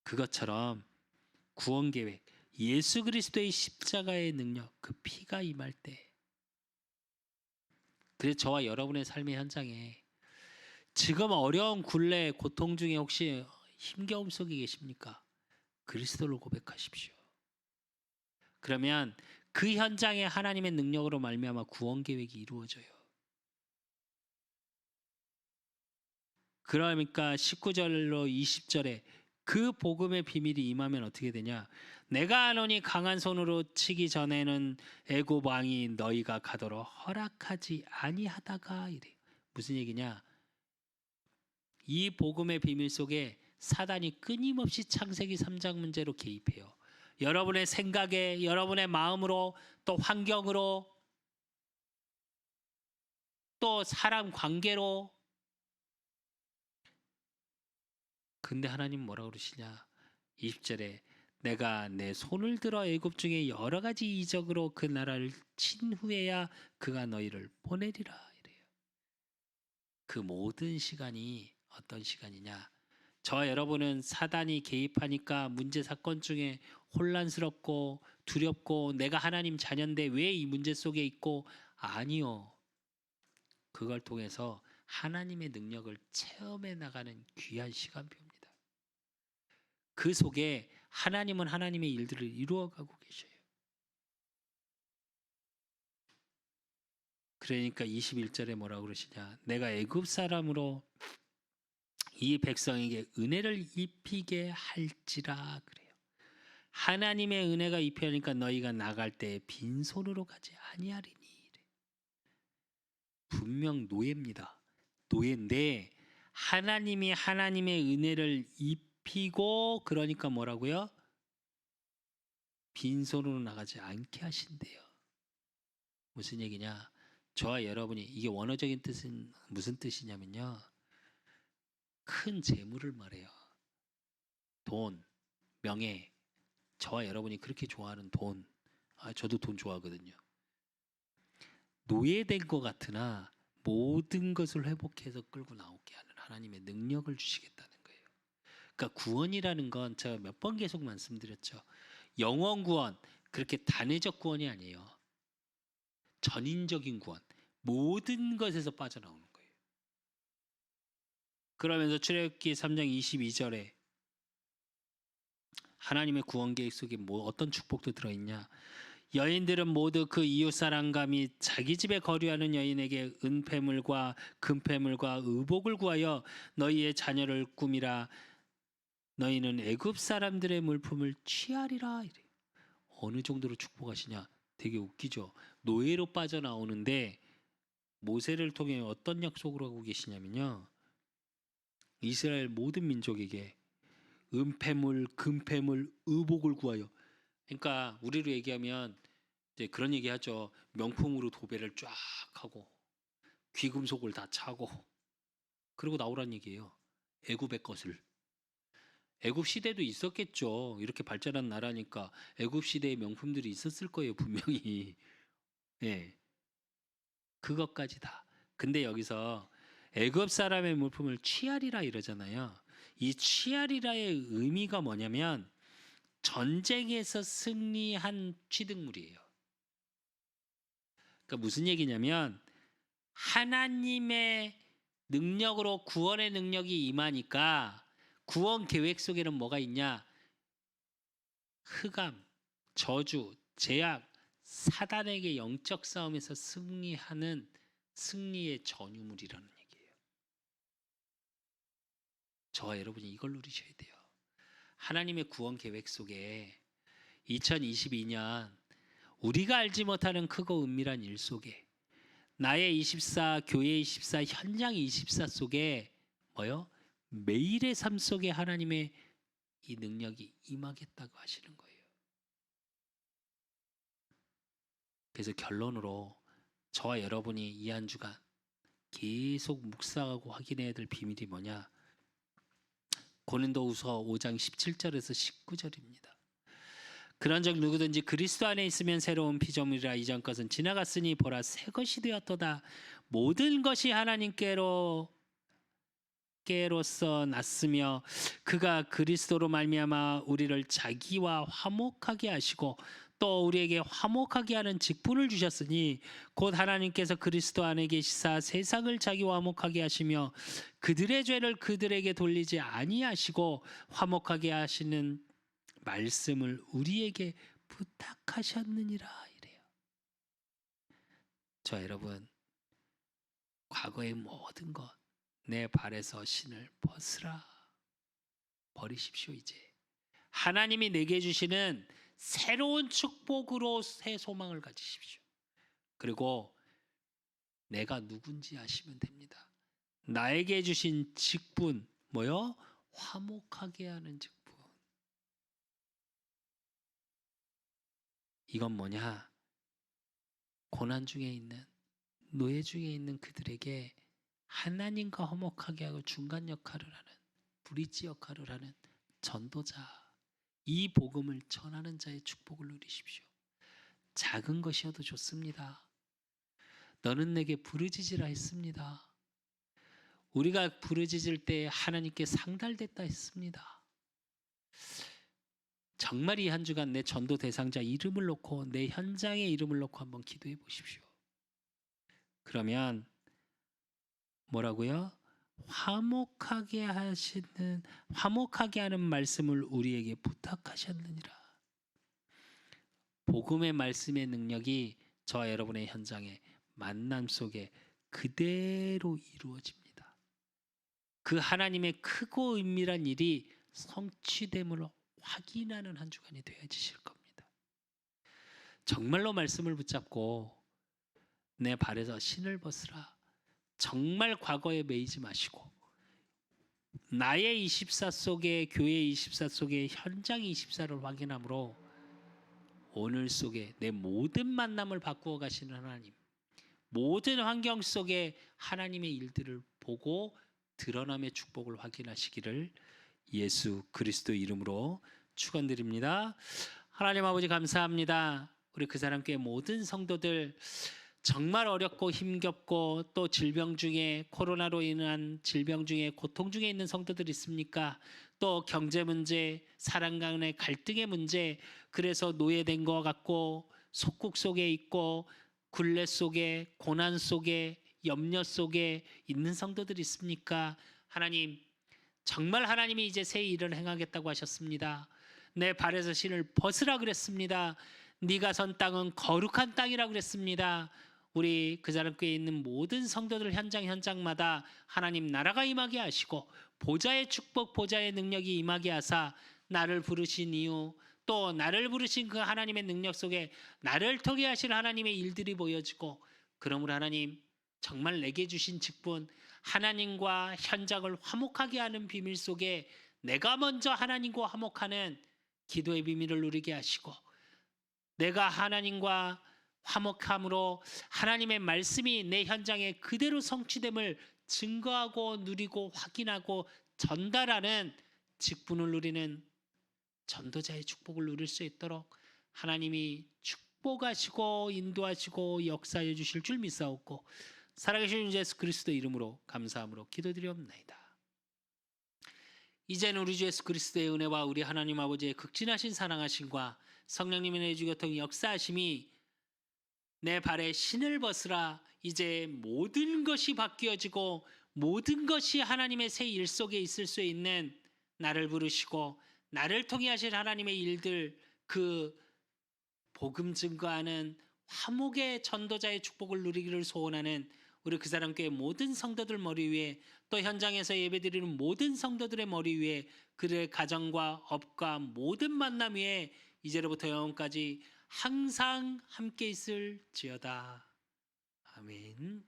그것처럼 구원 계획, 예수 그리스도의 십자가의 능력, 그 피가 임할 때, 그래서 저와 여러분의 삶의 현장에 지금 어려운 굴레, 고통 중에 혹시 힘겨움 속에 계십니까? 그리스도를 고백하십시오. 그러면 그 현장에 하나님의 능력으로 말미암아 구원 계획이 이루어져요. 그러니까 19절로 20절에 그 복음의 비밀이 임하면 어떻게 되냐? 내가 하노니 강한 손으로 치기 전에는 애굽 왕이 너희가 가도록 허락하지 아니하다가 이래요. 무슨 얘기냐? 이 복음의 비밀 속에 사단이 끊임없이 창세기 3장 문제로 개입해요. 여러분의 생각에, 여러분의 마음으로, 또 환경으로, 또 사람 관계로. 근데 하나님 뭐라고 그러시냐? 20절에 내가 내 손을 들어 애굽 중에 여러 가지 이적으로 그 나라를 친 후에야 그가 너희를 보내리라 이래요. 그 모든 시간이 어떤 시간이냐? 저와 여러분은 사단이 개입하니까 문제 사건 중에 혼란스럽고 두렵고 내가 하나님 자녀인데 왜 이 문제 속에 있고, 아니요. 그걸 통해서 하나님의 능력을 체험해 나가는 귀한 시간표입니다. 그 속에 하나님은 하나님의 일들을 이루어가고 계셔요. 그러니까 21절에 뭐라고 그러시냐? 내가 애굽 사람으로 이 백성에게 은혜를 입히게 할지라 그래요. 하나님의 은혜가 입혀니까 너희가 나갈 때 빈손으로 가지 아니하리니. 분명 노예입니다. 노예인데 하나님이 하나님의 은혜를 입히고, 그러니까 뭐라고요? 빈손으로 나가지 않게 하신대요. 무슨 얘기냐? 저와 여러분이, 이게 원어적인 뜻은 무슨 뜻이냐면요, 큰 재물을 말해요. 돈, 명예. 저와 여러분이 그렇게 좋아하는 돈. 저도 돈 좋아하거든요. 노예된 것 같으나 모든 것을 회복해서 끌고 나오게 하는 하나님의 능력을 주시겠다는 거예요. 그러니까 구원이라는 건 제가 몇 번 계속 말씀드렸죠. 영원 구원, 그렇게 단회적 구원이 아니에요. 전인적인 구원, 모든 것에서 빠져나오는 거예요. 그러면서 출애굽기 3장 22절에 하나님의 구원 계획 속에 어떤 축복도 들어있냐? 여인들은 모두 그 이웃사람과 및 자기 집에 거류하는 여인에게 은폐물과 금폐물과 의복을 구하여 너희의 자녀를 꾸미라. 너희는 애굽 사람들의 물품을 취하리라. 이래요. 어느 정도로 축복하시냐? 되게 웃기죠. 노예로 빠져나오는데 모세를 통해 어떤 약속을 하고 계시냐면요. 이스라엘 모든 민족에게 은폐물, 금폐물, 의복을 구하여. 그러니까 우리로 얘기하면 이제 그런 얘기하죠. 명품으로 도배를 쫙 하고 귀금속을 다 차고 그리고 나오란 얘기예요. 애굽의 것을. 애굽 시대도 있었겠죠. 이렇게 발전한 나라니까 애굽 시대의 명품들이 있었을 거예요, 분명히. 예. 그것까지 다. 근데 여기서 애굽 사람의 물품을 취하리라 이러잖아요. 이 취하리라의 의미가 뭐냐면 전쟁에서 승리한 취득물이에요. 그러니까 무슨 얘기냐면 하나님의 능력으로 구원의 능력이 임하니까 구원 계획 속에는 뭐가 있냐? 흑암, 저주, 제약, 사단에게 영적 싸움에서 승리하는 승리의 전유물이라는 얘기예요. 저와 여러분이 이걸 누리셔야 돼요. 하나님의 구원 계획 속에 2022년 우리가 알지 못하는 크고 은밀한 일 속에 나의 24, 교회 24, 현장 24 속에 뭐요? 매일의 삶 속에 하나님의 이 능력이 임하겠다고 하시는 거예요. 그래서 결론으로 저와 여러분이 이 한 주간 계속 묵상하고 확인해야 될 비밀이 뭐냐? 고린도후서 5장 17절에서 19절입니다. 그런즉 누구든지 그리스도 안에 있으면 새로운 피조물이라 이전 것은 지나갔으니 보라 새 것이 되었도다. 모든 것이 하나님께로서 났으며 그가 그리스도로 말미암아 우리를 자기와 화목하게 하시고 또 우리에게 화목하게 하는 직분을 주셨으니 곧 하나님께서 그리스도 안에 계시사 세상을 자기와 화목하게 하시며 그들의 죄를 그들에게 돌리지 아니하시고 화목하게 하시는 말씀을 우리에게 부탁하셨느니라 이래요. 저 여러분 과거의 모든 것 내 발에서 신을 벗으라. 버리십시오. 이제 하나님이 내게 주시는 새로운 축복으로 새 소망을 가지십시오. 그리고 내가 누군지 아시면 됩니다. 나에게 주신 직분 뭐요? 화목하게 하는 직분. 이건 뭐냐? 고난 중에 있는 노예 중에 있는 그들에게 하나님과 화목하게 하고 중간 역할을 하는 브리지 역할을 하는 전도자, 이 복음을 전하는 자의 축복을 누리십시오. 작은 것이어도 좋습니다. 너는 내게 부르짖으라 했습니다. 우리가 부르짖을 때 하나님께 상달됐다 했습니다. 정말 이 한 주간 내 전도 대상자 이름을 놓고 내 현장의 이름을 놓고 한번 기도해 보십시오. 그러면 뭐라고요? 화목하게 하는 말씀을 우리에게 부탁하셨느니라. 복음의 말씀의 능력이 저와 여러분의 현장에 만남 속에 그대로 이루어집니다. 그 하나님의 크고 은밀한 일이 성취됨을 확인하는 한 주간이 되어지실 겁니다. 정말로 말씀을 붙잡고 내 발에서 신을 벗으라. 정말 과거에 매이지 마시고 나의 24 속에 교회 24 속에 현장 24를 확인함으로 오늘 속에 내 모든 만남을 바꾸어 가시는 하나님, 모든 환경 속에 하나님의 일들을 보고 드러남의 축복을 확인하시기를 예수 그리스도 이름으로 축원드립니다. 하나님 아버지 감사합니다. 우리 그 사람께 모든 성도들 정말 어렵고 힘겹고 또 질병 중에 코로나로 인한 질병 중에 고통 중에 있는 성도들 있습니까? 또 경제 문제, 사랑 간의 갈등의 문제, 그래서 노예된 것 같고 속국 속에 있고 굴레 속에 고난 속에 염려 속에 있는 성도들 있습니까? 하나님 정말 하나님이 이제 새 일을 행하겠다고 하셨습니다. 내 발에서 신을 벗으라 그랬습니다. 네가 선 땅은 거룩한 땅이라 그랬습니다. 우리 그 사람 교회에 있는 모든 성도들 현장마다 하나님 나라가 임하게 하시고 보좌의 축복, 보좌의 능력이 임하게 하사 나를 부르신 이유, 또 나를 부르신 그 하나님의 능력 속에 나를 통해 하실 하나님의 일들이 보여지고, 그러므로 하나님 정말 내게 주신 직분, 하나님과 현장을 화목하게 하는 비밀 속에 내가 먼저 하나님과 화목하는 기도의 비밀을 누리게 하시고, 내가 하나님과 화목함으로 하나님의 말씀이 내 현장에 그대로 성취됨을 증거하고 누리고 확인하고 전달하는 직분을 누리는 전도자의 축복을 누릴 수 있도록 하나님이 축복하시고 인도하시고 역사해 주실 줄 믿사옵고, 살아계신 주 예수 그리스도 이름으로 감사함으로 기도드리옵나이다. 이제는 우리 주 예수 그리스도의 은혜와 우리 하나님 아버지의 극진하신 사랑하심과 성령님의 내주교통 역사하심이 내 발에 신을 벗으라, 이제 모든 것이 바뀌어지고 모든 것이 하나님의 새 일 속에 있을 수 있는 나를 부르시고 나를 통해 하실 하나님의 일들, 그 복음 증거하는 화목의 전도자의 축복을 누리기를 소원하는 우리 그 사람 교회 모든 성도들 머리 위에, 또 현장에서 예배드리는 모든 성도들의 머리 위에, 그들의 가정과 업과 모든 만남 위에 이제로부터 영원까지 항상 함께 있을지어다. 아멘.